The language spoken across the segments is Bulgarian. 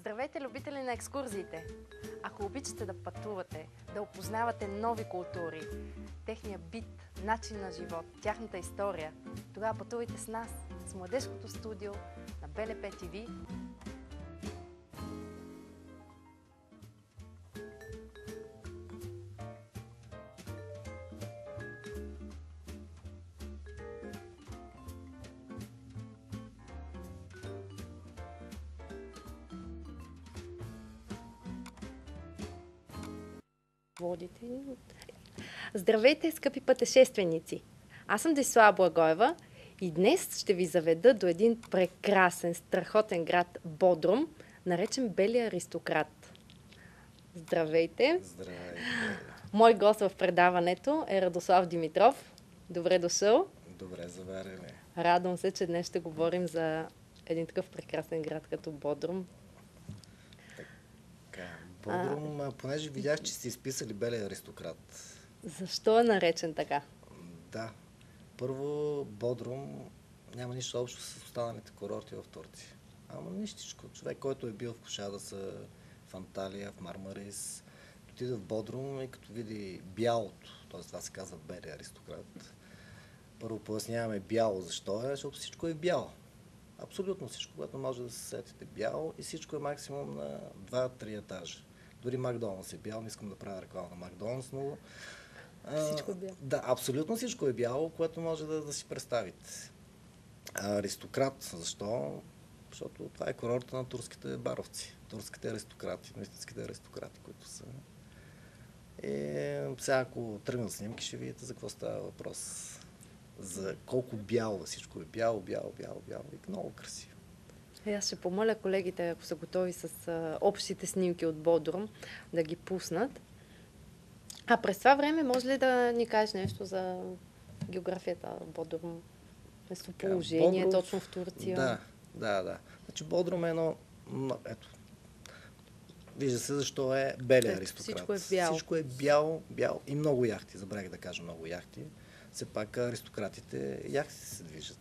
Здравейте, любители на екскурзиите! Ако обичате да пътувате, да опознавате нови култури, техния бит, начин на живот, тяхната история, тогава пътувайте с нас, с Младежкото студио на БНП ТВ. Водите. Здравейте, скъпи пътешественици! Аз съм Десислава Благоева и днес ще ви заведа до един прекрасен, страхотен град Бодрум, наречен Белия аристократ. Здравейте! Здравейте! Мой гост в предаването е Радослав Димитров. Добре дошъл! Добре заварили! Радвам се, че днес ще говорим за един такъв прекрасен град като Бодрум. Бодрум, понеже видях, че сте изписали Белия аристократ. Защо е наречен така? Да. Първо, Бодрум няма нищо общо с останалите курорти в Турция. Ама нищичко. Човек, който е бил в Кушадаса, в Анталия, в Мармарис, отиде в Бодрум и като види бялото, т.е. това се казва Белия аристократ. Първо поясняваме бяло защо е, защото всичко е бяло. Абсолютно всичко, което може да се сетите бяло и всичко е максимум на 2-3 етажа. Дори Макдоналдс е бял, не искам да правя реклама на Макдоналдс, но... Всичко е бяло. Да, абсолютно всичко е бяло, което може да си представите. Аристократ, защо? Защото това е курорта на турските баровци, турските аристократи, истинските аристократи, които са. Сега, ако тръгнат снимки, ще видите за какво става въпрос. За колко бяло, всичко е бяло и много красиво. Аз ще помоля колегите, ако са готови с общите снимки от Бодрум, да ги пуснат. А през това време може ли да ни кажеш нещо за географията на Бодрум? Местоположение, Бодрум, точно в Турция? Да. Значи Бодрум е едно... Ето. Вижда се защо е Белия аристократ. Всичко е бяло. Всичко е бяло и много яхти. Забравих да кажа много яхти. Все пак аристократите яхти се движат.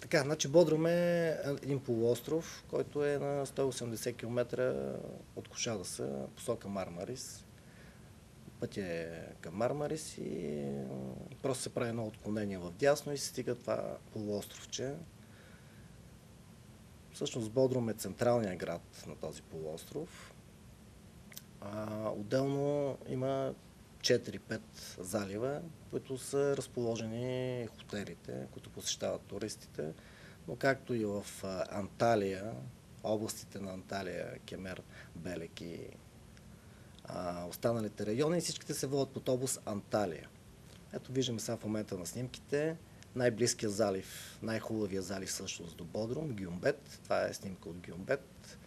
Така, значи Бодрум е един полуостров, който е на 180 км от Кушадаса, посока Мармарис. Пътя е към Мармарис и просто се прави едно отклонение в дясно и се стига това полуостровче. Всъщност Бодрум е централният град на този полуостров. Отделно има 4-5 залива, които са разположени хотелите, които посещават туристите, но както и в Анталия, областите на Анталия, Кемер, Белек и останалите райони, всичките се водят под област Анталия. Ето виждаме сега в момента на снимките най-близкият залив, най-хубавия залив всъщност до Бодрум, Гюмбет. Това е снимка от Гюмбет.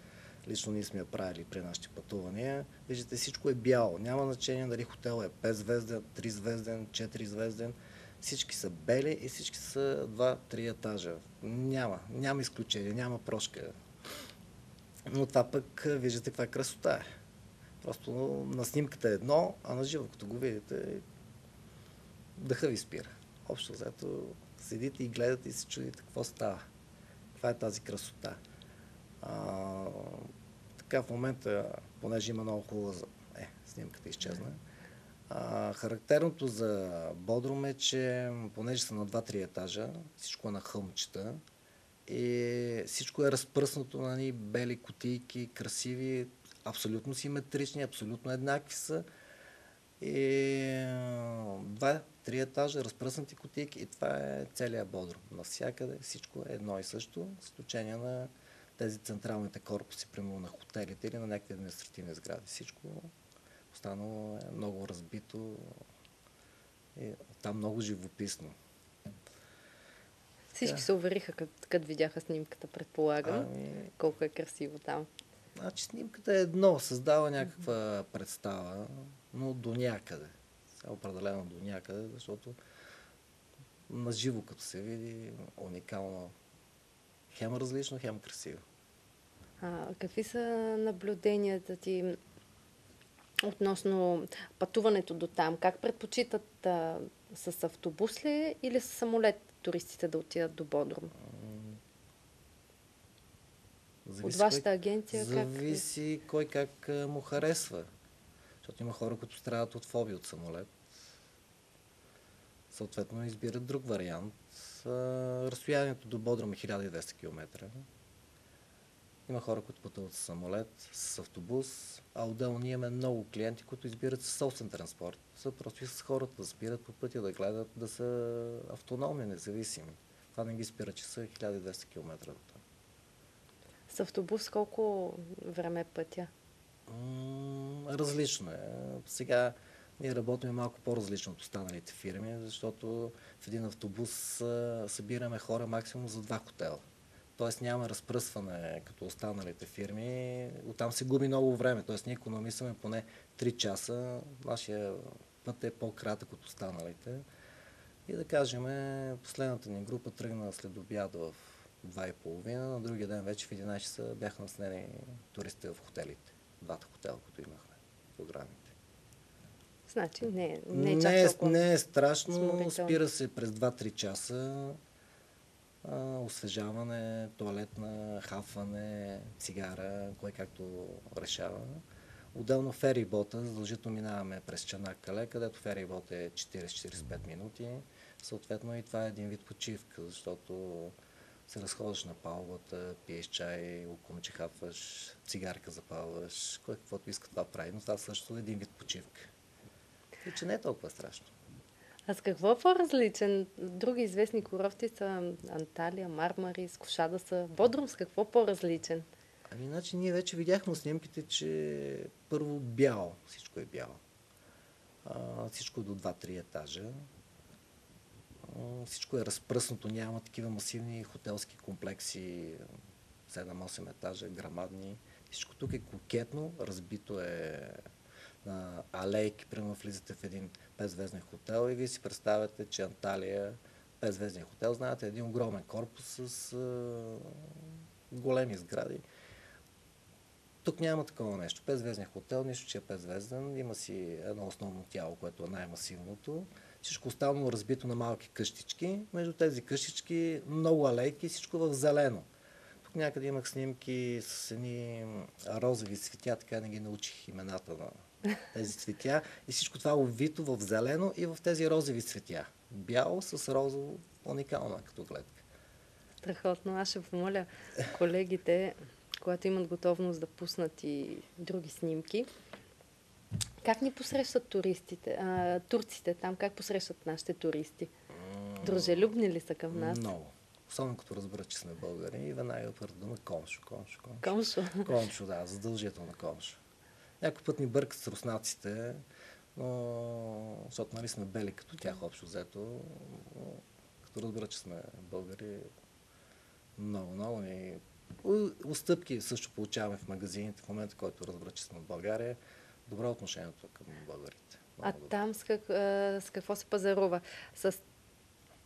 Лично ние сме я правили при нашите пътувания. Виждате, всичко е бяло. Няма значение дали хотел е 5 звезден, 3 звезден, 4 звезден. Всички са бели и всички са 2-3 етажа. Няма изключение, няма прошка. Но това пък виждате каква красота е. Просто на снимката е едно, а на живо, като го видите, дъха ви спира. Общо взето седите и гледате и се чудите какво става. Каква е тази красота. Така в момента, понеже има много хубава... снимката изчезна. Характерното за Бодрум е, че понеже са на 2-3 етажа, всичко е на хълмчета и всичко е разпръснато на ни бели кутийки, красиви, абсолютно симетрични, абсолютно еднакви са. И 2-3 етажа, разпръснати кутийки и това е целият Бодрум. Навсякъде всичко е едно и също, с изключение на тези централните корпуси, примерно на хотелите или на някакви административни сгради. Всичко останало е много разбито и там много живописно. Всички се увериха, като видяха снимката, предполагам. Колко е красиво там. Значи снимката е едно, създава някаква представа, но до някъде. Определено до някъде, защото на живо като се види уникално, хем различно, хем красиво. Какви са наблюденията ти относно пътуването до там? Как предпочитат с автобус ли или с самолет туристите да отидат до Бодрум? От вашата агенция Зависи кой как му харесва. Защото има хора, които страдат от фобия от самолет. Съответно избират друг вариант. Разстоянието до Бодрум е 1200 км. Има хора, които пътуват с самолет, с автобус, а отделно ние имаме много клиенти, които избират със собствен транспорт. Просто и с хората да спират по пътя, да гледат, да са автономни, независими. Това не ги спира, че са 1200 км. С автобус колко време е пътя? Различно е. Сега ние работим малко по-различно от останалите фирми, защото в един автобус събираме хора максимум за 2 хотела. Тоест няма разпръсване като останалите фирми. Оттам се губи много време. Тоест ние икономисваме поне 3 часа. Нашия път е по-кратък от останалите. И да кажем, последната ни група тръгна след обяд в 2:30. На другия ден вече в 11 часа бяха наснени туристите в хотелите. 2 хотела, които имахме в програмите. Значи не е чак толкова. Не е страшно. Спира се през 2-3 часа. Освежаване, туалетна, хапване, цигара, кой както решава. Отделно ферибота, задължително минаваме през Чанаккале, където ферибот е 40-45 минути. Съответно и това е един вид почивка, защото се разходиш на палубата, пиеш чай, около че хапваш, цигарка запалваш, кой каквото иска това прави, но това също е един вид почивка. И че не е толкова страшно. А с какво е по-различен? Други известни курорти са Анталия, Мармарис, Кошада са. Бодрум с какво по-различен? Значи ние вече видяхме снимките, че първо бяло, всичко е бяло. Всичко е до 2-3 етажа. Всичко е разпръснато, няма такива масивни хотелски комплекси, 7-8 етажа, грамадни. Всичко тук е кокетно, разбито е на алейки, примерно влизате в един 5-звезден хотел и вие си представяте, че Анталия, 5-звезден хотел, знаете, един огромен корпус с големи сгради. Тук няма такова нещо. 5-звезден хотел, нищо, че е 5-звезден, има си едно основно тяло, което е най-масивното. Всичко останало разбито на малки къщички. Между тези къщички много алейки, всичко в зелено. Тук някъде имах снимки с едни розови цветя, така не ги научих имената на тези цветя. И всичко това увито в зелено и в тези розови цветя. Бяло с розово, уникална като гледка. Страхотно. Аз ще помоля колегите, когато имат готовност да пуснат и други снимки. Как ни посрещат турците там? Как посрещат нашите туристи? Дружелюбни ли са към нас? Много. Особено като разберат, че сме българи и веднага първо дума комшо. Комшо, да, задължително комшо. Някой път ни бъркат с руснаците, но защото нали сме бели като тях общо взето. Като разберат, че сме българи, много и отстъпки също получаваме в магазините в момента, който разберат, че сме от България. Добро отношението към българите. Там с какво се пазарува? С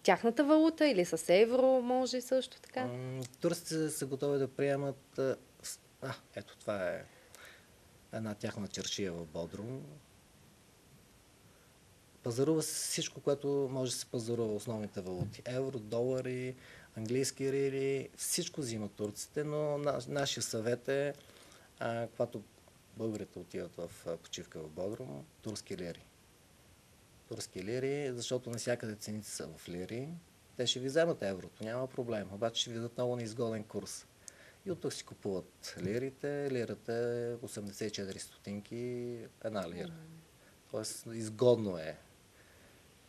тяхната валута или с евро може също така? Туристите са готови да приемат... ето това е една тяхна чершия в Бодрум. Пазарува се всичко, което може да се пазарува, основните валути. Евро, долари, английски лири, всичко взимат турците, но нашия съвет е, когато българите отиват в почивка в Бодрум, турски лири. Турски лири, защото навсякъде цените са в лири. Те ще ви вземат еврото, няма проблем, обаче ще ви дадат много неизгоден курс. И от тук си купуват лирите. Лирата е 84 стотинки, една лира. Тоест изгодно е.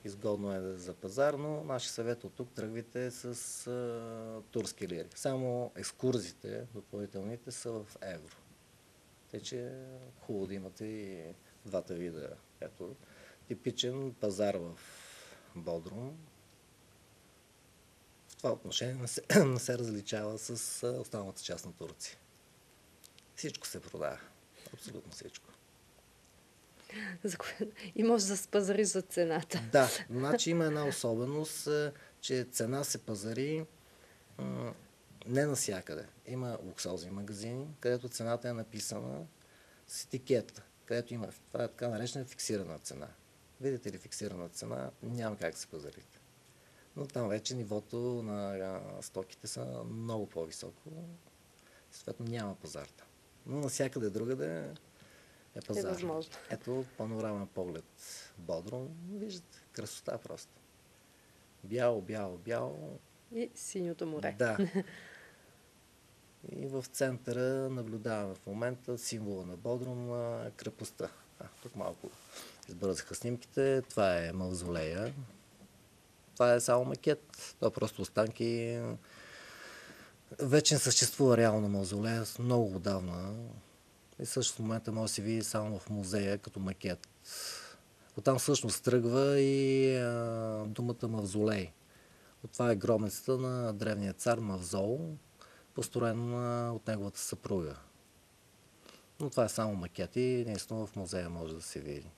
Изгодно е за пазар, но нашия съвет от тук тръгвите с турски лири. Само екскурзите, допълнителните, са в евро. Те, че хубаво да имате и двата вида. Ето, типичен пазар в Бодрум. В това отношение не се различава с останалата част на Турция. Всичко се продава. Абсолютно всичко. И може да се пазари за цената. Да, значи има една особеност, че цена се пазари не навсякъде. Има луксозни магазини, където цената е написана с етикета, където има, това е така наречена фиксирана цена. Видите ли фиксирана цена, няма как да се пазарите. Но там вече нивото на стоките са много по-високо. Съответно няма пазар там. Но навсякъде другаде е пазар. Е възможно. Ето панорамен поглед Бодрум. Виждате, красота просто. Бяло, бяло, бяло. И синьото море. Да. И в центъра наблюдаваме в момента символа на Бодрум, крепостта. Тук малко избързаха снимките. Това е мавзолея. Това е само макет. Това е просто останки. Вече не съществува реално мавзолея, много отдавна. И също в момента може да се види само в музея като макет. Оттам всъщност тръгва и думата мавзолей. От това е гробницата на древния цар Мавзол, построен от неговата съпруга. Но това е само макет и наистина в музея може да се види.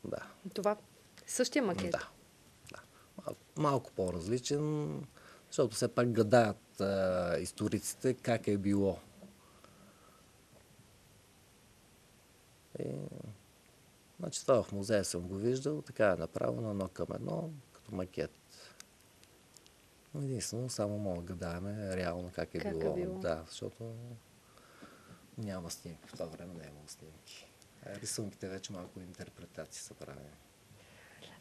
Да. Това същия макет? Да. Малко по-различен, защото все пак гадаят историците как е било. Значи това в музея съм го виждал, така е направено едно към едно, като макет. Единствено, само мога да гадаеме реално как е било. Да, защото няма снимки. В това време не е имало снимки. Рисунките вече малко интерпретации са правени.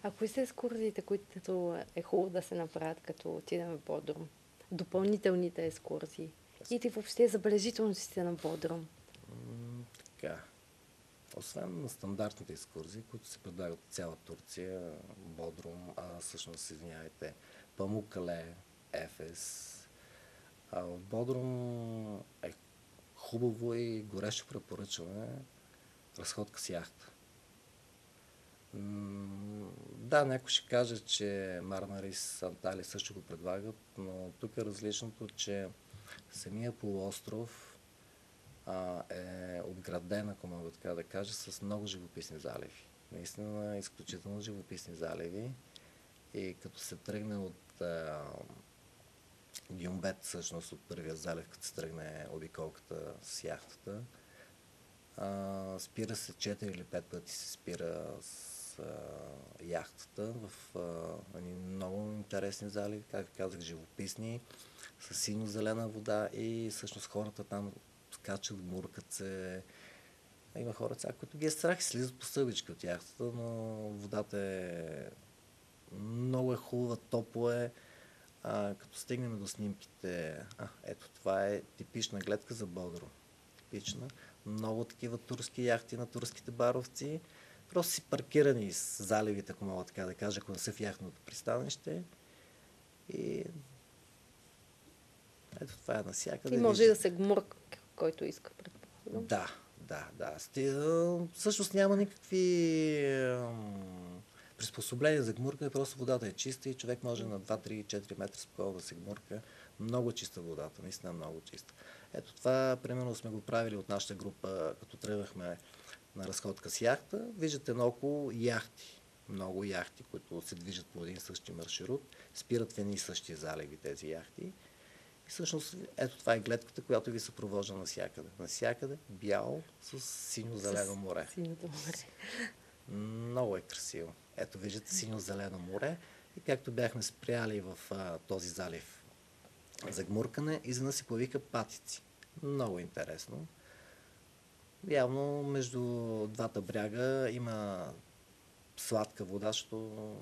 А кои са екскурзиите, които е хубаво да се направят, като отидем в Бодрум? Допълнителните екскурзии. И въобще забележителностите на Бодрум. Така. Освен на стандартните екскурзии, които се предлагат от цяла Турция, Бодрум, всъщност, извинявайте, Памуккале, Ефес. В Бодрум е хубаво и горещо препоръчваме разходка с яхта. Да, някой ще каже, че Мармарис, Анталия също го предлагат, но тук е различното, че самия полуостров е отграден, ако мога така да кажа, с много живописни заливи. Наистина изключително живописни заливи. И като се тръгне от Гюмбет, всъщност от първия залив, като се тръгне обиколката с яхтата, спира се 4 или 5 пъти се спира с яхтата в много интересни заливи, както казах, живописни, с синьо-зелена вода и всъщност хората там скачат, гмуркат се. Има хора, които ги е страх и слизат по стълбички от яхтата, но водата е много хубава, топло е. Като стигнем до снимките, ето това е типична гледка за Бодрум. Типична. Много такива турски яхти на турските баровци. Просто си паркирани с заливите, ако мога така да кажа, ако не са в яхтното пристанище. И ето това е навсякъде. И може и да се гмурка, който иска, предполагам. Да. Всъщност няма никакви приспособления за гмурка, просто водата е чиста и човек може на 2-3-4 метра спокойно да се гмурка. Много чиста водата, наистина много чиста. Ето това, примерно, сме го правили от нашата група, като тръгнахме на разходка с яхта. Виждате наоколо яхти. Много яхти, които се движат по един същи маршрут, спират в едни същи заливи тези яхти. И всъщност, ето това е гледката, която ви съпровожда навсякъде. Навсякъде бяло с синьо-зелено море. Синьото море. Много е красиво. Ето виждате синьо-зелено море и както бяхме спряли в този залив за гмуркане, изведнъж се появиха патици. Много интересно. Явно между двата бряга има сладка вода, защото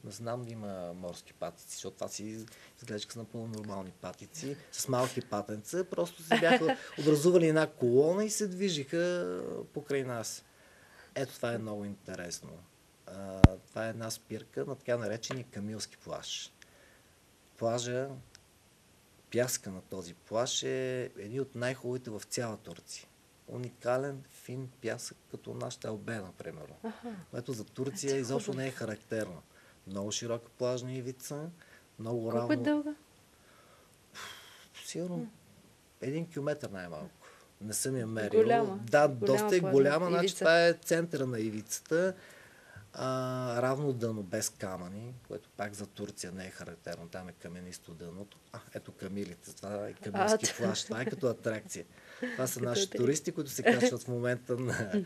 не знам да има морски патици, защото това си изглежда са напълно нормални патици, с малки патенца, просто се бяха образували една колона и се движиха покрай нас. Ето това е много интересно. Това е една спирка на така наречения Камилски плаж. Плажа, пяска на този плаж е един от най-хубавите в цяла Турция. Уникален, фин пясък, като нашата Албена, примерно. Което за Турция изобщо не е характерно. Много широка плажна ивица, много равно. Колко е дълга? Сигурно 1 километър най-малко. Не съм я мерил. Голяма. Да, доста е голяма. Значи това е центъра на ивицата. Равно дъно, без камъни, което пак за Турция не е характерно. Там е каменисто дъното. Ето камилите. Това е камилски плаж. Това е като атракция. Това са наши туристи, които се качват в момента на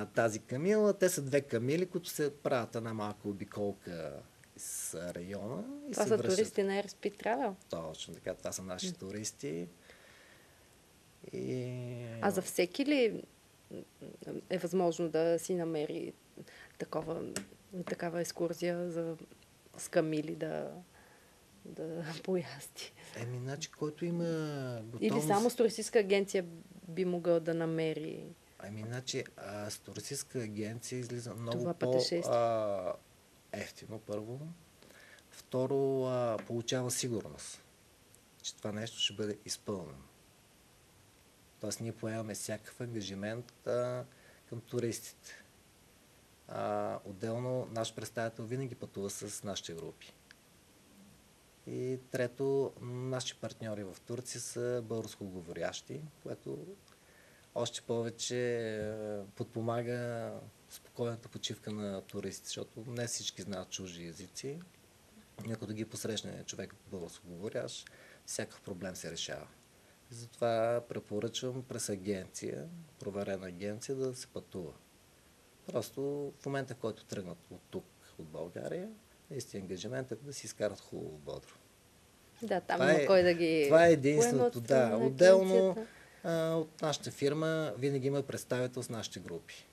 тази камила. Те са 2 камили, които се правят една малка обиколка из района и Това се са връщат. туристи на Air Speed Travel. Точно така, това са наши туристи. И... А за всеки ли е възможно да си намери такава екскурзия с камили да поязди? Значи, който има готовност... Или само с туристическа агенция би могъл да намери Значи, с туристическа агенция излиза много това пътешествие? ефтино, първо. Второ, получава сигурност, че това нещо ще бъде изпълнено. Тоест, ние поемаме всякакъв ангажимент към туристите. Отделно, наш представител винаги пътува с нашите групи. И трето, наши партньори в Турция са българско-говорящи, което още повече подпомага спокойната почивка на туристите, защото не всички знаят чужди езици. И ако да ги посрещне човек българско-говорящ, всякакъв проблем се решава. Затова препоръчвам през агенция, проверена агенция, да се пътува. Просто в момента, в който тръгнат от тук, от България, наистина ангажимент да си изкарат хубаво в Бодро. Да, там има кой да ги това е единственото, поеме от Отделно от нашата фирма винаги има представител с нашите групи.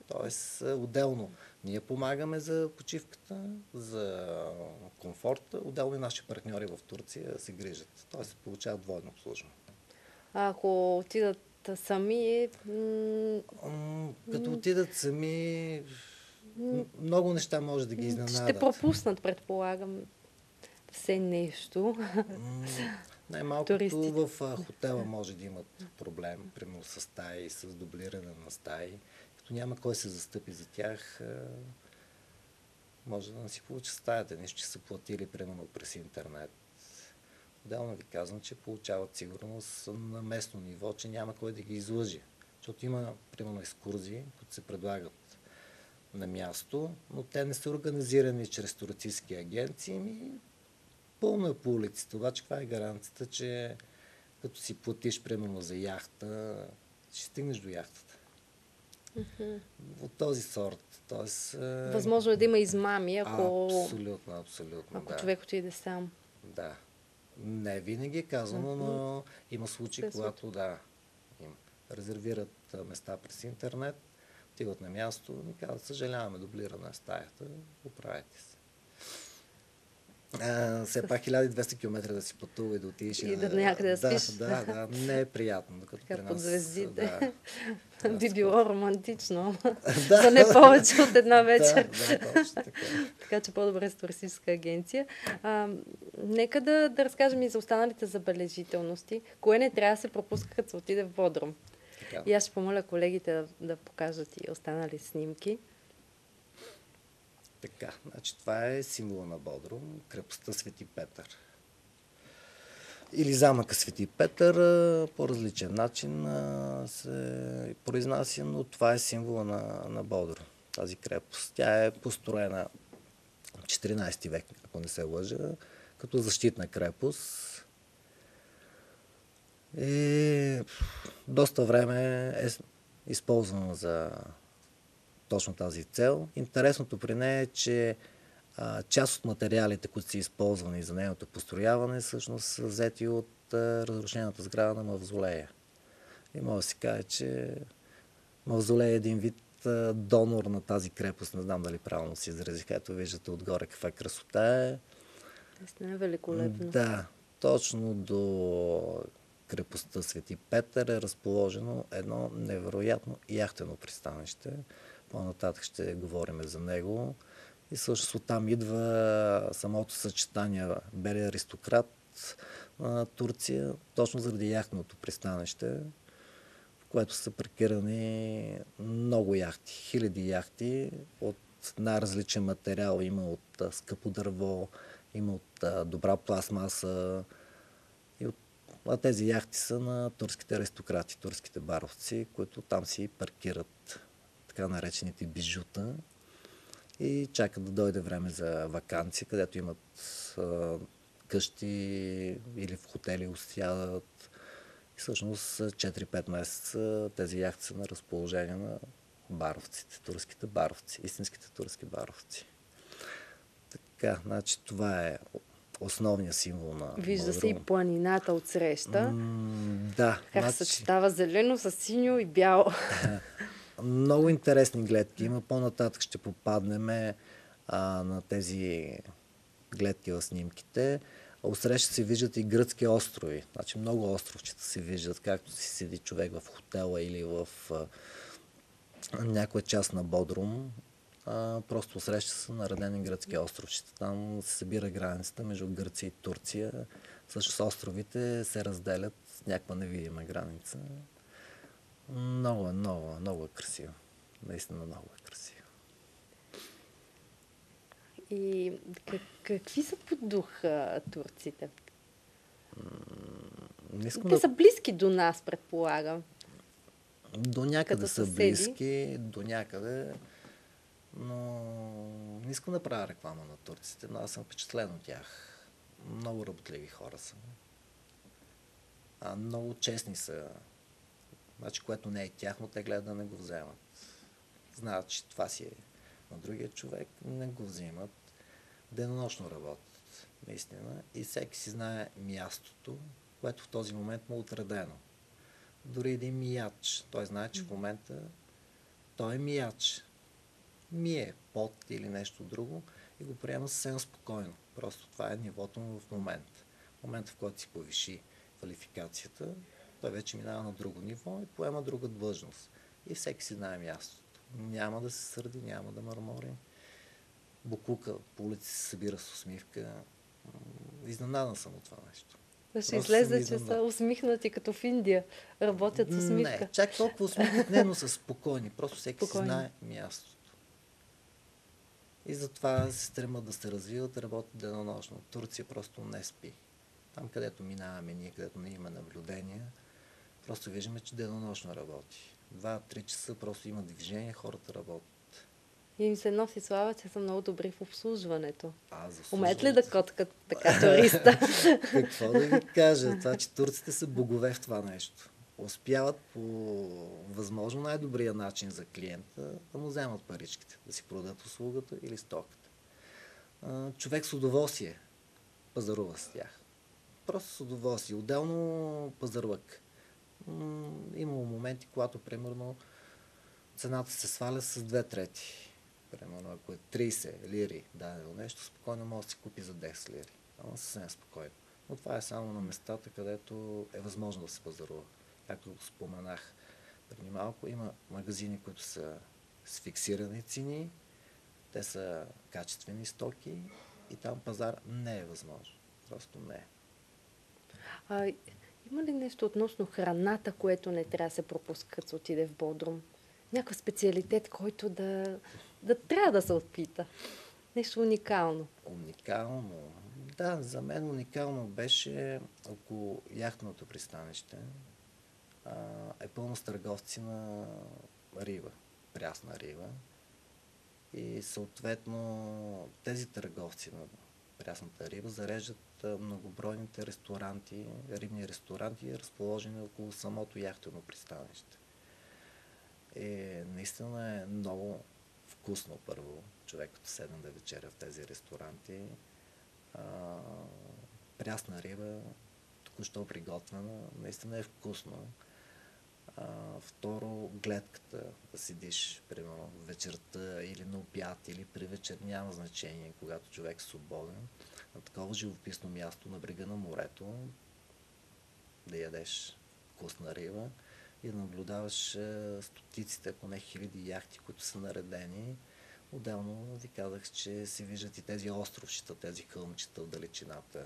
Тоест, отделно ние помагаме за почивката, за комфорта, отделно и наши партньори в Турция се грижат. Тоест, получават двойно обслужване. Ако отидат сами... Като отидат сами, много неща може да ги изненадат. Ще пропуснат, предполагам, все нещо. Най-малкото в хотела може да имат проблем, примерно с стаи, с дублиране на стаи. Като няма кой се застъпи за тях, може да не си получи стаята. Нищо, че са платили, примерно, през интернет. Отделно ви казвам, че получават сигурност на местно ниво, че няма кой да ги излъжи. Защото има, примерно, екскурзии, които се предлагат на място, но те не са организирани чрез туристически агенции. Пълно е по улиците. Обаче каква е гаранцията, че като си платиш, примерно, за яхта, ще стигнеш до яхтата? От този сорт. Тоест, възможно е да има измами, ако... Абсолютно, ако човек отиде сам. Да. Не винаги е казано, но има случаи, когато им резервират места през интернет, отиват на място и казват, съжаляваме, дублирана стаята, оправете се. Все пак 1200 км да си пътува и да отидеш и да някъде да спиш. Да, не е приятно. Докато така, при нас, под звездите. Да, би било романтично. За не повече от една вечер. Да, точно така. Така че по-добре с туристическа агенция. Нека да разкажем и за останалите забележителности. Кое не трябва да се пропуска, като се отиде в Бодрум? Така. И аз ще помоля колегите да покажат и останали снимки. Така, значи това е символа на Бодрум, крепостта Свети Петър. Или замъка Свети Петър, по различен начин се произнася, но това е символа на Бодрум, тази крепост. Тя е построена в 14 век, ако не се лъжа, като защитна крепост. И доста време е използвана за точно тази цел. Интересното при нея е, че част от материалите, които са използвани за нейното построяване, всъщност са взети от разрушената сграда на мавзолея. И може да се каже, че мавзолея е един вид донор на тази крепост. Не знам дали правилно се изразих. Ето виждате отгоре каква красота е. Наистина е великолепно. Да, точно до крепостта Свети Петър е разположено едно невероятно яхтено пристанище. По-нататък ще говорим за него. И всъщност оттам идва самото съчетание Бели аристократ на Турция, точно заради яхтеното пристанище, в което са паркирани много яхти, хиляди яхти от най-различен материал. Има от скъпо дърво, има от добра пластмаса. А тези яхти са на турските аристократи, турските баровци, които там си паркират така наречените бижута и чакат да дойде време за ваканция, където имат къщи или в хотели усядат. И всъщност 4-5 месеца тези яхти са на разположение на баровците, турските баровци, истинските турски баровци. Така, значи това е основният символ на Вижда се и Бодрум. планината от среща. Да, Как значи, съчетава зелено с синьо и бяло. много интересни гледки има. По-нататък ще попаднем на тези гледки в снимките. Отсреща се виждат и гръцки острови. Значи много островчета се виждат, както си седи човек в хотела или в някоя част на Бодрум. Просто среща са наредени гръцки островчета. Там се събира границата между Гърция и Турция. Също островите се разделят с някаква невидима граница. Много е красиво. Наистина много е красиво. И какви са по дух турците? Те са близки до нас, предполагам. До някъде са съседи. близки, до някъде, но не искам да правя реклама на турците, но аз съм впечатлен от тях. Много работливи хора са. Много честни са. Значи, което не е тяхно, те гледат да не го вземат. Знаят, че това си е на другия човек, не го взимат. Денонощно работят, наистина. И всеки си знае мястото, което в този момент му е отредено. Дори един мияч. Той знае, че в момента той е мияч. Мие пот или нещо друго и го приема съвсем спокойно. Просто това е нивото му в момента. В момента, в който си повиши квалификацията, той вече минава на друго ниво и поема друга длъжност. И всеки си знае мястото. Няма да се сърди, няма да мърмори. Буклука по улици се събира с усмивка. Изненадан съм от това нещо. Ще излезе, че са усмихнати като в Индия. Работят с усмивка. Не, чак толкова усмихнат, но са спокойни. Просто всеки си знае мястото. И затова се стремат да се развиват, работят денонощно. Турция просто не спи. Там, където минаваме ние, където не има наблюдения, просто виждаме, че денонощно работи. 2-3 часа просто има движение, хората работят. И им се носи слава, че са много добри в обслужването. За умеят ли да коткат така туриста? Какво да ви кажа? Това, че турците са богове в това нещо. Успяват по възможно най-добрия начин за клиента да му вземат паричките, да си продадат услугата или стоката. Човек с удоволствие пазарува с тях. Просто с удоволствие. Отделно пазарлък. Имало моменти, когато примерно цената се сваля с 2/3. Примерно, ако е 30 лири дадено нещо, спокойно може да се купи за 10 лири. Ама съвсем спокойно. Но това е само на местата, където е възможно да се пазарува. Както го споменах преди малко, има магазини, които са с фиксирани цени, те са качествени стоки и там пазар не е възможно. Просто не е. Има ли нещо относно храната, което не трябва да се пропуска, като се отиде в Бодрум? Някакъв специалитет, който да трябва да се опита. Нещо уникално. Уникално? Да, за мен уникално беше около яхтното пристанище. Е пълно с търговци на риба, прясна риба. И съответно тези търговци на прясната риба зареждат многобройните ресторанти, рибни ресторанти, разположени около самото яхтено пристанище. Наистина е много вкусно първо, човек като седне да вечеря в тези ресторанти. Прясна риба, току-що приготвена, наистина е вкусно. Второ, гледката, да седиш, примерно, вечерта или на обяд, или при вечер, няма значение, когато човек е свободен, на такова живописно място на брега на морето, да ядеш вкусна риба и да наблюдаваш стотиците, ако не хиляди яхти, които са наредени. Отделно ви казах, че се виждат и тези островчета, тези хълмчета в далечината,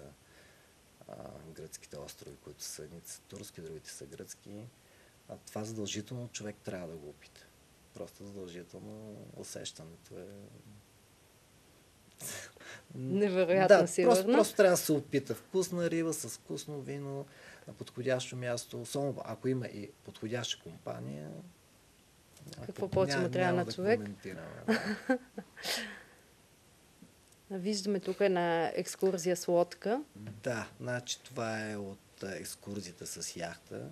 гръцките острови, които са едните са турски, другите са гръцки. Това задължително човек трябва да го опита. Просто задължително усещането е... Невероятно сигурно. Просто трябва да се опита. Вкусна риба с вкусно вино на подходящо място. Особено ако има и подходяща компания. Какво повече му трябва на човек? Виждаме тук една екскурзия с лодка. Да, значи това е от екскурзията с яхта,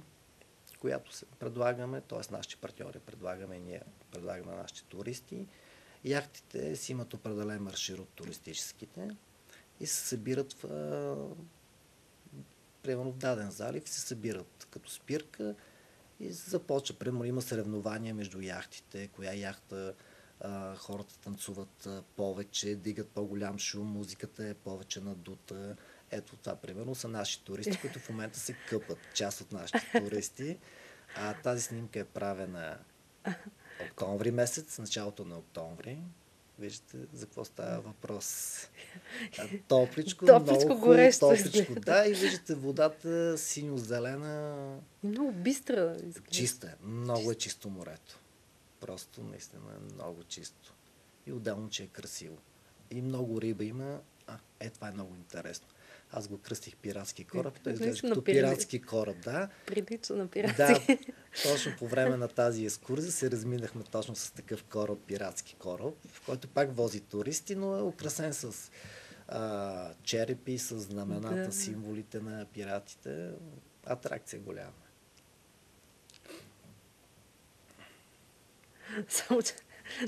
която предлагаме, т.е. нашите партньори предлагаме и ние предлагаме нашите туристи. Яхтите си имат определен маршрут от туристическите и се събират примерно в даден залив, се събират като спирка и започва. Примерно има съревнования между яхтите, коя яхта хората танцуват повече, дигат по-голям шум, музиката е повече надута. Ето това, примерно, са наши туристи, които в момента се къпат. Част от нашите туристи. Тази снимка е правена октомври месец, началото на октомври. Виждате за какво става въпрос. Топличко, много горещо. топличко. Да, и виждате водата синьо-зелена. Много бистра. Чиста е. Много е чисто морето. Просто наистина е много чисто. И отделно, че е красиво. И много риба има. Това е много интересно. Аз го кръстих пиратски кораб. Той изглежда като пиратски кораб, да. Прилича на пиратски. Да, точно по време на тази екскурзия се разминахме точно с такъв кораб, пиратски кораб, в който пак вози туристи, но е украсен с черепи, с знамената, символите на пиратите. Атракция голяма. Само, че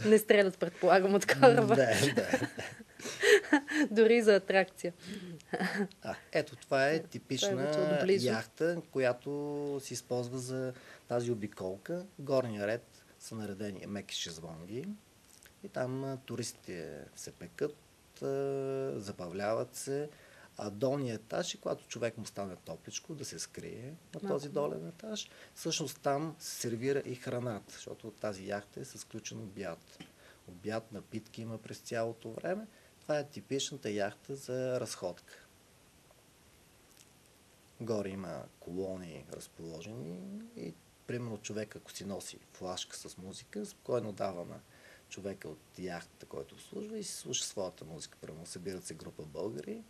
не стрелят, предполагам, от кораба. Да. Дори за атракция. Ето, това е типична яхта, която се използва за тази обиколка. Горния ред са наредени меки шезлонги и там туристите се пекат, забавляват се, а долният етаж, когато човек му стане топличко, да се скрие на този долен етаж, всъщност там се сервира и храната, защото тази яхта е с включен обяд. Обяд, напитки има през цялото време. Това е типичната яхта за разходка. Горе има колони разположени и примерно човек, ако си носи флашка с музика, спокойно дава на човека от яхтата, който обслужва и си слуша своята музика. Примерно събират се група българи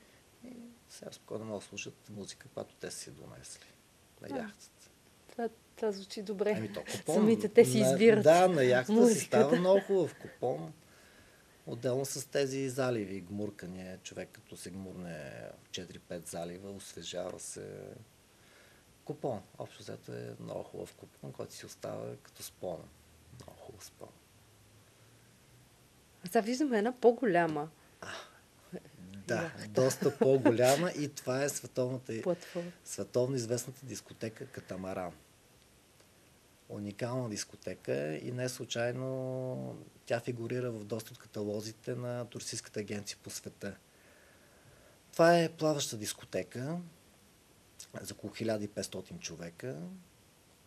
и сега спокойно могат да слушат музика, която те са си донесли на яхтата. Това звучи добре. Купон, самите те си избират. Да, на яхтата си става много хубав купон. Отделно с тези заливи, гмуркания, човек като се гмурне 4-5 залива, освежава се. Купон. Общо взето е много хубав купон, който си остава като спомен. Много хубав спомен. Сега виждаме една по-голяма. Да, доста по-голяма и това е световно известната дискотека Катамаран. Уникална дискотека и не случайно тя фигурира в доста от каталозите на туристическата агенция по света. Това е плаваща дискотека за около 1500 човека,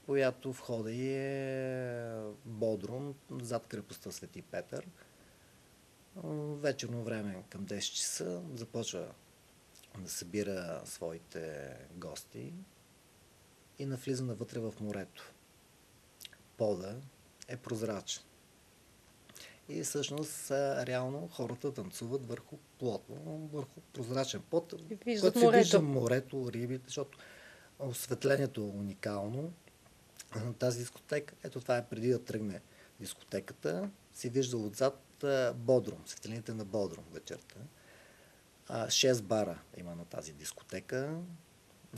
която входа и е бодрум зад крепостта Свети Петър. Вечерно време към 10 часа започва да събира своите гости и навлиза навътре в морето. Пода е прозрачен. И всъщност реално хората танцуват върху плотно, върху прозрачен пот, който се вижда морето, рибите, защото осветлението е уникално. Тази дискотека, ето това е преди да тръгне дискотеката, се вижда отзад Бодрум, светлините на Бодрум вечерта. 6 бара има на тази дискотека.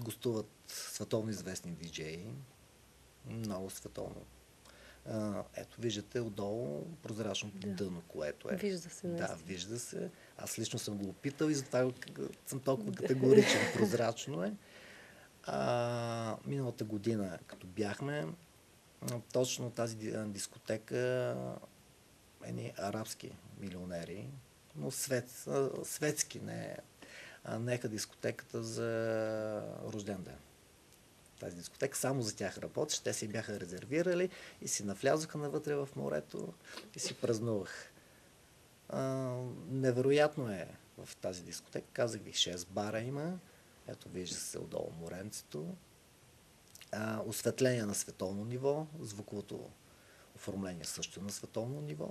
Гостуват световно известни диджеи. Много световно. Ето, виждате отдолу прозрачното дъно, което е. Вижда се. Да, вижда се. Аз лично съм го опитал и затова съм толкова категоричен. Прозрачно е. Миналата година, като бяхме, точно тази дискотека едни арабски милионери, но светски, неха дискотеката за рожден ден. Тази дискотека само за тях работеше, те си бяха резервирали и си навлязоха навътре в морето и си празнувах. Невероятно е в тази дискотека. Казах ви, 6 бара има. Ето вижда се отдолу моренцето. Осветление на световно ниво, звуковото оформление също на световно ниво.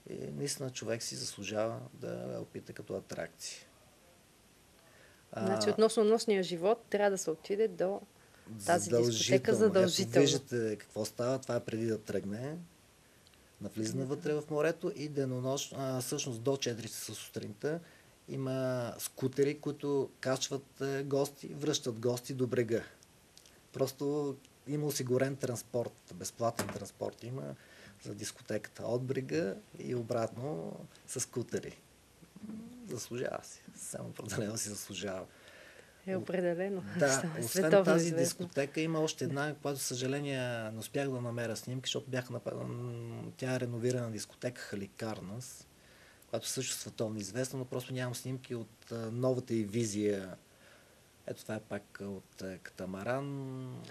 И наистина човек си заслужава да опита като атракция. Значи относно нощния живот трябва да се отиде до тази дискотека задължително. Ето, виждате какво става, това е преди да тръгне. Навлизане вътре в морето и денонощно, всъщност до 4 часа сутринта има скутери, които качват гости, връщат гости до брега. Просто има осигурен транспорт, безплатен транспорт има. за дискотеката от брега и обратно с скутери. Заслужава си. Само определено си заслужава. Определено. Да, освен Световно тази известно. дискотека има още една, която съжаление не успях да намеря снимки, защото тя е реновирана дискотека Халикарнас, която също световно известна, но просто нямам снимки от новата й визия. Ето това е пак от Катамаран.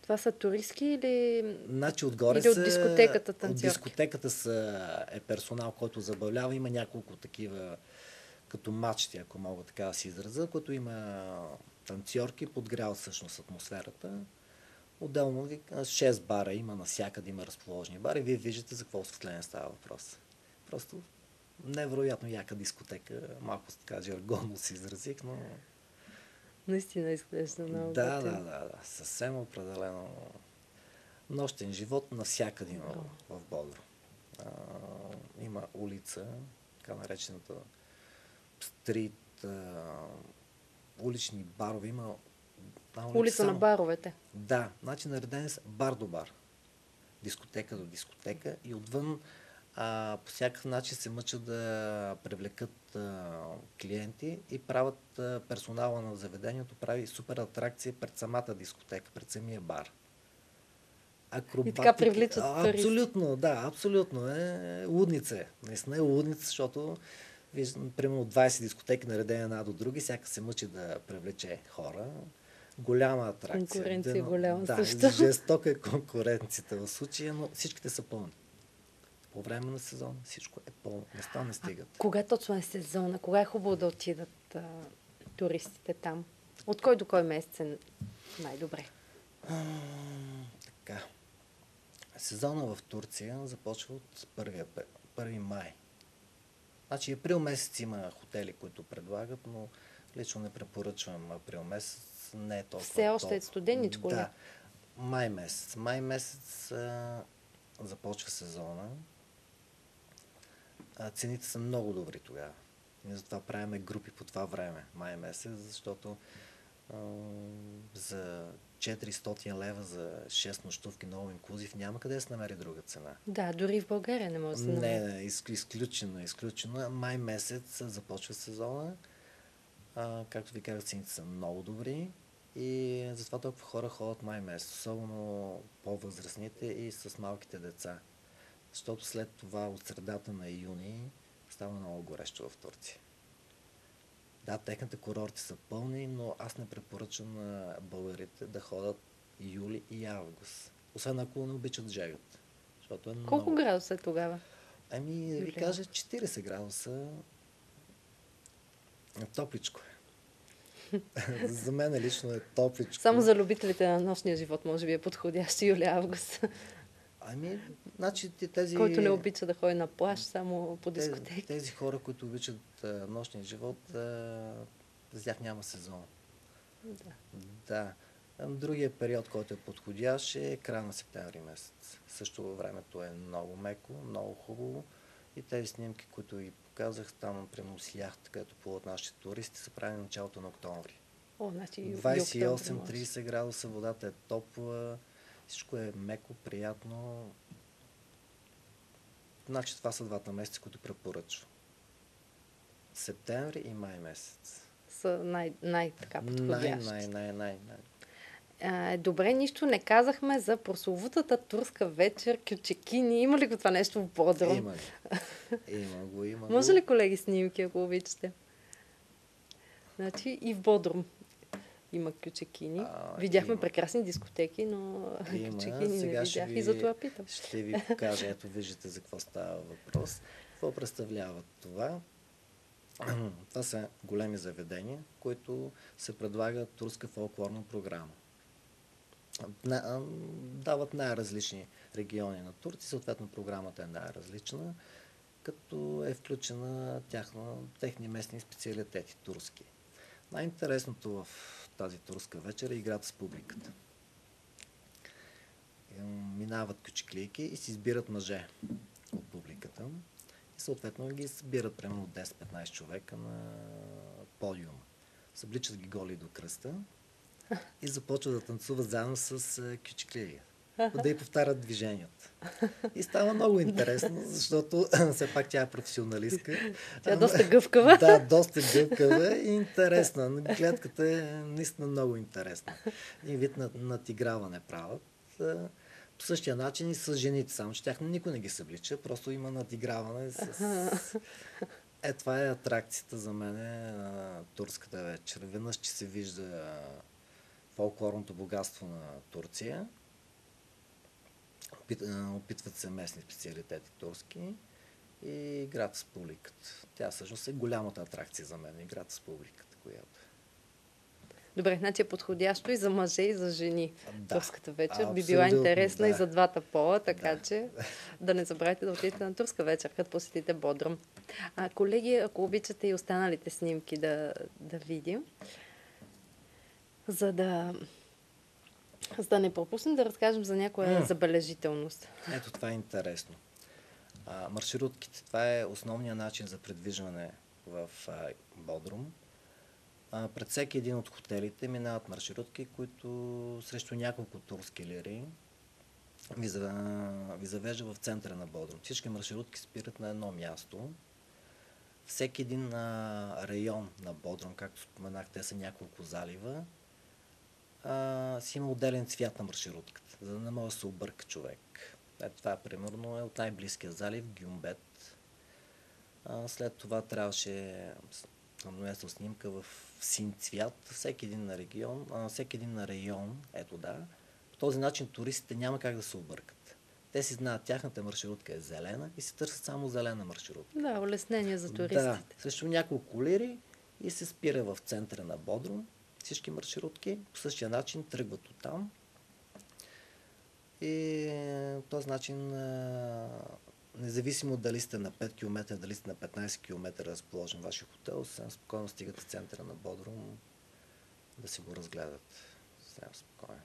Това са туристки или... Значи отгоре или от дискотеката от танцорки? дискотеката е персонал, който забавлява. Има няколко такива като мачти, ако мога така да се изразя, които има танцорки, подгрял всъщност атмосферата. Отделно 6 бара има, навсякъде има разположени бари. Вие виждате за какво осветление става въпрос. Просто невероятно яка дискотека. Малко така жаргонно се изразих, но... Наистина изглежда много Да, готино. да. Съвсем определено. Нощен живот навсякъде има в Бодрум. Има улица, така наречената стрит, улични барове. Има Улица на баровете. Да, значи наредени са бар до бар. Дискотека до дискотека и отвън по всякакъв начин се мъчат да привлекат клиенти и правят персонала на заведението, прави супер атракция пред самата дискотека, пред самия бар. И така привличат туристи. Абсолютно, да, абсолютно. Лудница е. Наистина е лудница, защото виждам, примерно 20 дискотеки наредени една до други, всяка се мъчи да привлече хора. Голяма атракция. Конкуренция голяма също. Да, жестока е конкуренцията в случая, но всичките са пълни. По време на сезон всичко е пълно. Места не стигат. Кога точно е сезона? Кога е хубаво да отидат туристите там? От кой до кой месец е най-добре? Така. Сезона в Турция започва от 1 май. Значи април месец има хотели, които предлагат, но лично не препоръчвам април месец. Не е толкова. Все още е студеничко ли? Да. Май месец. Май месец започва сезона. Цените са много добри тогава. Ние затова правиме групи по това време, май месец, защото за 400 лева за 6 нощувки ново инклюзив няма къде да се намери друга цена. Да, дори в България не може да се намери. Не, изключено. Май месец започва сезона. Както ви казах, цените са много добри и затова толкова хора ходят май месец, особено по-възрастните и с малките деца. Защото след това от средата на юни става много горещо в Турция. Да, техните курорти са пълни, но аз не препоръчвам на българите да ходят юли и август. Освен ако не обичат жегът. Защото е Колко много... градуса е тогава? Ами, да ви кажа, 40 градуса. Топличко е. За мен лично е топличко. Само за любителите на нощния живот може би е подходящ юли-август. Ами, значи тези... Който не обича да ходи на плаж, само по дискотеки. Тези хора, които обичат нощния живот, за тях няма сезон. Да. Другия период, който е подходящ, е края на септември месец. Също времето е много меко, много хубаво. И тези снимки, които ви показах, там, примерно с яхта, където плуват нашите туристи, са правени началото на октомври. О, значи 28-30 градуса, водата е топла, всичко е меко, приятно. Значи това са двата месеца, които препоръчвам. Септември и май месец. Са най-така подходящи. Най. Добре, нищо не казахме за прословутата турска вечер, кючекини. Има ли го това нещо в Бодрум? Има го. Може ли, колеги, снимки, ако обичате? Значи и в Бодрум има кючекини. Видяхме прекрасни дискотеки, но кючекини не видях и за това питам. Ще ви покажа, ето виждате за какво става въпрос. Какво представлява това? Това са големи заведения, които се предлагат турска фолклорна програма. Дават най-различни региони на Турция, съответно програмата е най-различна, като е включена техни местни специалитети турски. Най-интересното в тази турска вечер е играта с публиката. Минават кючеклийки и си избират мъже от публиката и съответно ги събират примерно 10-15 човека на подиума. Събличат ги голи до кръста и започват да танцуват заедно с кючеклия. да й повтарят движенията. И става много интересно, защото все пак тя е професионалистка. Тя е доста гъвкава. Да, доста гъвкава и интересна. Гледката е наистина много интересна. И вид на надиграване правят. По същия начин и с жените, само че тях никой не ги съблича, просто има надиграване с... Това е атракцията за мен на турската вечер. Веднъж, че се вижда фолклорното богатство на Турция, опитват се местни специалитети турски и играта с публиката. Тя всъщност е голямата атракция за мен, играта с публиката, която Добре, значи е подходящо и за мъже, и за жени. Да, Турската вечер би абсолютно, била интересна да. и за двата пола, така Да. че да не забравяйте да отидете на турска вечер, като посетите Бодрум. Колеги, ако обичате и останалите снимки да видим, за да не пропуснем да разкажем за някоя забележителност. Ето това е интересно. Маршрутките, това е основният начин за предвижване в Бодрум. Пред всеки един от хотелите минават маршрутки, които срещу няколко турски лири ви завежда в центъра на Бодрум. Всички маршрутки спират на едно място. Всеки един район на Бодрум, както споменах, те са няколко залива, си има отделен цвят на маршрутката, за да не може да се обърка човек. Това примерно е от най-близкия залив Гюмбет. След това трябваше намесна снимка в син цвят, всеки един на район, ето да. По този начин туристите няма как да се объркат. Те си знаят, тяхната маршрутка е зелена и се търсят само зелена маршрутка. Да, улеснение за туристите. Да, срещу няколко лири и се спира в центъра на Бодрум. Всички маршрутки по същия начин тръгват оттам. И по този начин, независимо дали сте на 5 км, дали сте на 15 км разположен вашия хотел, съвсем спокойно стигате в центъра на Бодрум да си го разгледат. Съвсем спокойно.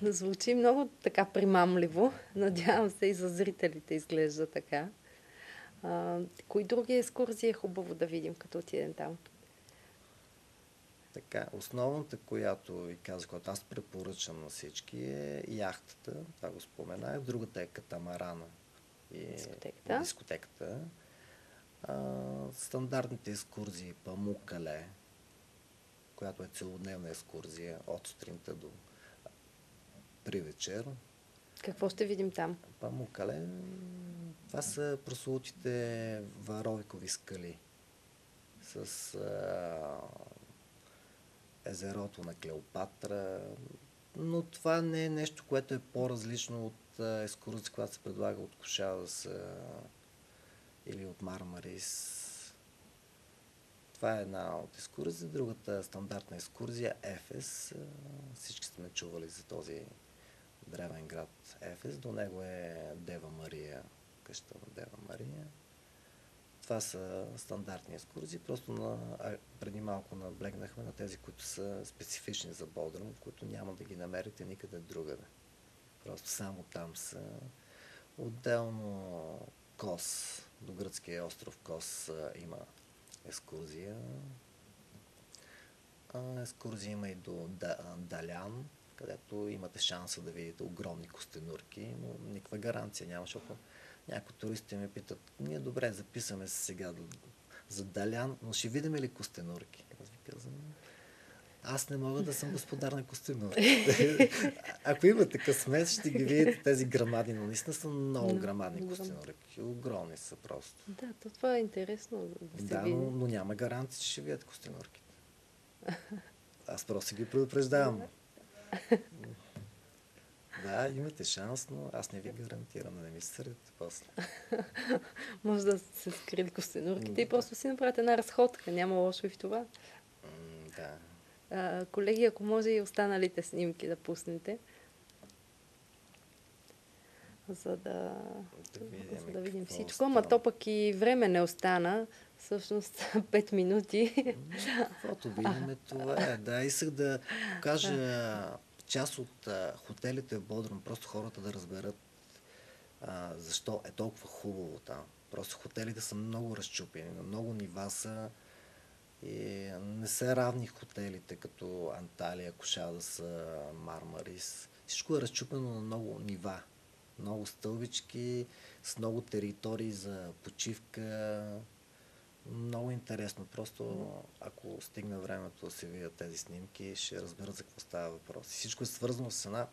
Звучи много така примамливо. Надявам се и за зрителите изглежда така. Кои други екскурзии е хубаво да видим, като отидем там? Така, основната, която ви казах, която аз препоръчам на всички, е яхтата, това го споменах. Другата е катамарана и дискотеката. Стандартните екскурзии Памукале, която е целодневна екскурзия от сутринта до при вечер. Какво ще видим там? Памукале, това са прословутите Варовикови скали с езерото на Клеопатра, но това не е нещо, което е по-различно от екскурзия, която се предлага от Кушавас или от Мармарис. Това е една от екскурзии. Другата стандартна екскурзия Ефес. Всички сме чували за този древен град Ефес. До него е Дева Мария, къщата на Дева Мария. Това са стандартни екскурзии. Просто преди малко наблегнахме на тези, които са специфични за Бодрум, които няма да ги намерите никъде другаде. Просто само там са. Отделно Кос, до гръцкия остров Кос има екскурзия. Екскурзия има и до Далян, където имате шанса да видите огромни костенурки, но никаква гаранция няма, защото някои туристи ме питат, ние добре записаме се сега за Далян, но ще видим ли костенурки? Аз ви казвам, аз не мога да съм господар на костенурки. Ако имате късмет, ще ги видите тези грамадни, но наистина са много грамадни костенурки. Огромни са просто. Да, това е интересно да се види. Но няма гаранция, че ще видят костенурките. Аз просто ги предупреждавам. Да, имате шанс, но аз не ви гарантирам да не ми се сърдите после. Може да се скрили костенурките и просто си направите една разходка. Няма лошо и в това. Да. Колеги, ако може и останалите снимки да пуснете, за да видим всичко. Ама то пък и време не остана. Всъщност 5 минути. Каквото видим, това е. Да, исках да покажа част от хотелите в Бодрум, просто хората да разберат защо е толкова хубаво там. Просто хотелите са много разчупени, на много нива са. И не са равни хотелите, като Анталия, Кушадас, Мармарис. Всичко е разчупено на много нива. Много стълбички, с много територии за почивка. Много интересно. Просто ако стигне времето да се видят тези снимки, ще разберат за какво става въпрос. Всичко е свързано с една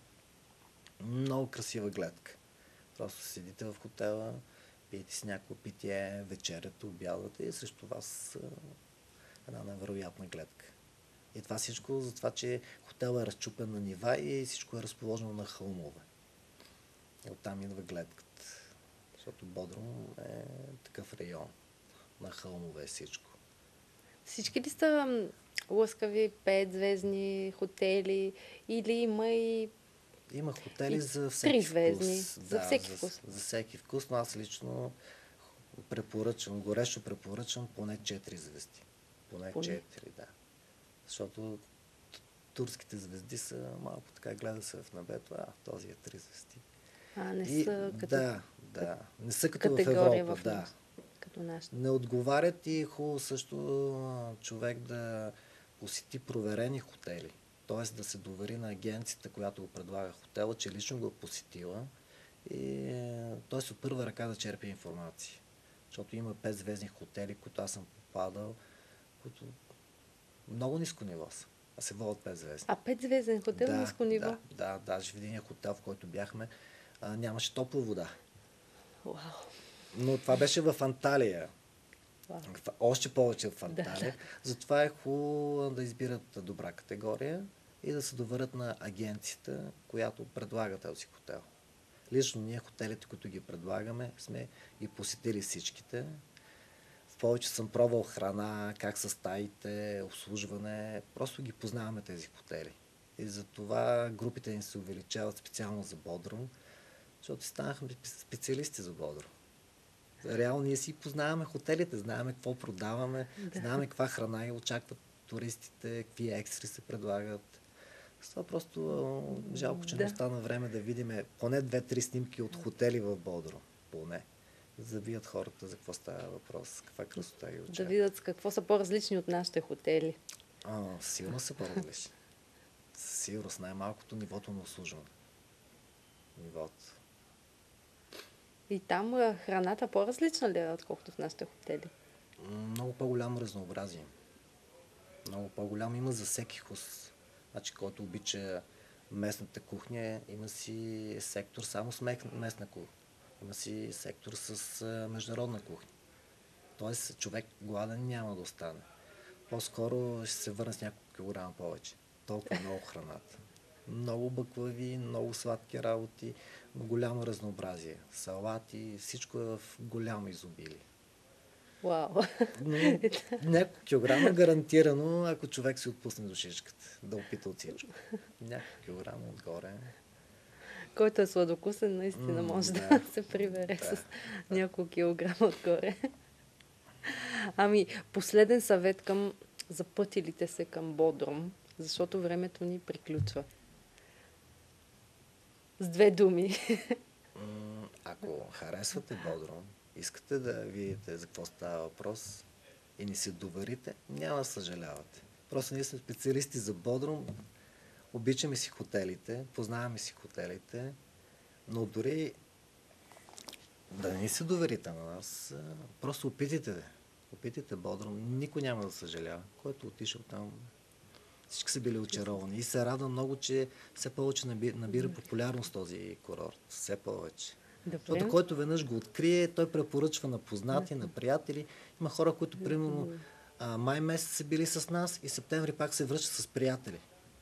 много красива гледка. Просто седите в хотела, пиете си някакво питие, вечерята, обядвате и срещу вас една невероятна гледка. И това всичко за това, че хотелът е разчупен на нива и всичко е разположено на хълмове. И оттам идва гледката. Защото Бодрум е такъв район. На хълмове е всичко. Всички ли са лъскави 5-звездни хотели или има и Има хотели за всеки 3 звездни, вкус. за всеки вкус. За всеки вкус, но аз лично препоръчвам, горещо препоръчвам поне 4 звезди. Поне 4, да. Защото турските звезди са малко така, гледа се в небето, този е 3 звезди. Не са като Да. Не са като в категория Европа, да. Като нашите. Не отговарят и хубаво също човек да посети проверени хотели. Т.е. да се довери на агенцията, която го предлага хотела, че лично го е посетила и т.е. от първа ръка да черпи информация. Защото има 5-звездни хотели, които аз съм попадал, които много ниско ниво са. А се водят 5-звездни. А 5-звезден хотел ниско ниво? Да. Даже в един хотел, в който бяхме, нямаше топла вода. Вау. Но това беше в Анталия. Вау. Още повече в Анталия. Да. Затова е хубаво да избират добра категория и да се доверят на агенцията, която предлага този хотел. Лично ние хотелите, които ги предлагаме, сме ги посетили всичките. В повече съм пробвал храна, как са стаите, обслужване. Просто ги познаваме тези хотели. И затова групите ни се увеличават специално за Бодрум, защото станахме специалисти за Бодрум. Реално ние си познаваме хотелите, знаем какво продаваме, знаем каква храна и очакват туристите, какви екстри се предлагат. С това просто жалко, че не остана време да видим поне 2-3 снимки от хотели в Бодрум. Поне. За да видят хората за какво става въпрос, каква красота ги очаква. Да видят с какво са по-различни от нашите хотели. Сигурно са по-различни. Сигурно с най-малкото нивото на обслужване. Нивото. И там храната по-различна ли е, отколкото в нашите хотели? Много по-голямо разнообразие. Много по-голямо има за всеки вкус. Значи, който обича местната кухня, има си сектор само с местна кухня. Има си сектор с международна кухня. Тоест, човек гладен няма да остане. По-скоро ще се върне с няколко килограма повече. Толкова много храната. Много бъклави, много сладки работи, голямо разнообразие. Салати, всичко е в голямо изобилие. Вау! Но няколко килограма гарантирано, ако човек си отпусне душичката, да опита от всичко. Няколко килограма отгоре. Който е сладокусен, наистина може да се прибере с няколко килограма отгоре. Последен съвет за пътилите се към Бодрум, защото времето ни приключва. С 2 думи. Ако харесвате Бодрум, искате да видите за какво става въпрос и ни се доверите, няма да съжалявате. Просто ние сме специалисти за Бодрум, обичаме си хотелите, познаваме си хотелите, но дори да не се доверите на нас, просто опитайте Бодрум, никой няма да съжалява. Който отишъл там, всички са били очаровани и се радвам много, че все повече набира популярност този курорт. Все повече. Защото който веднъж го открие, той препоръчва на познати, на приятели. Има хора, които примерно май месец са били с нас и септември пак се връщат с приятели.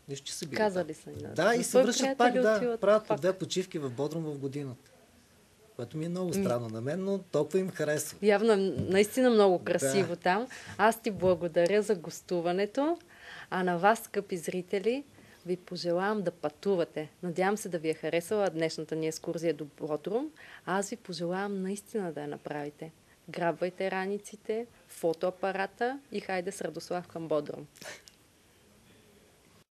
Нищо, че са били. Казали са ни. Да, и се връщат пак, правят по 2 почивки в Бодрум в годината. Което ми е много странно на мен, но толкова им харесва. Явно е наистина много красиво там. Аз ти благодаря за гостуването, а на вас, скъпи зрители, ви пожелавам да пътувате. Надявам се да ви е харесала днешната ни екскурзия до Бодрум. Аз ви пожелавам наистина да я направите. Грабвайте раниците, фотоапарата и хайде с Радослав към Бодрум.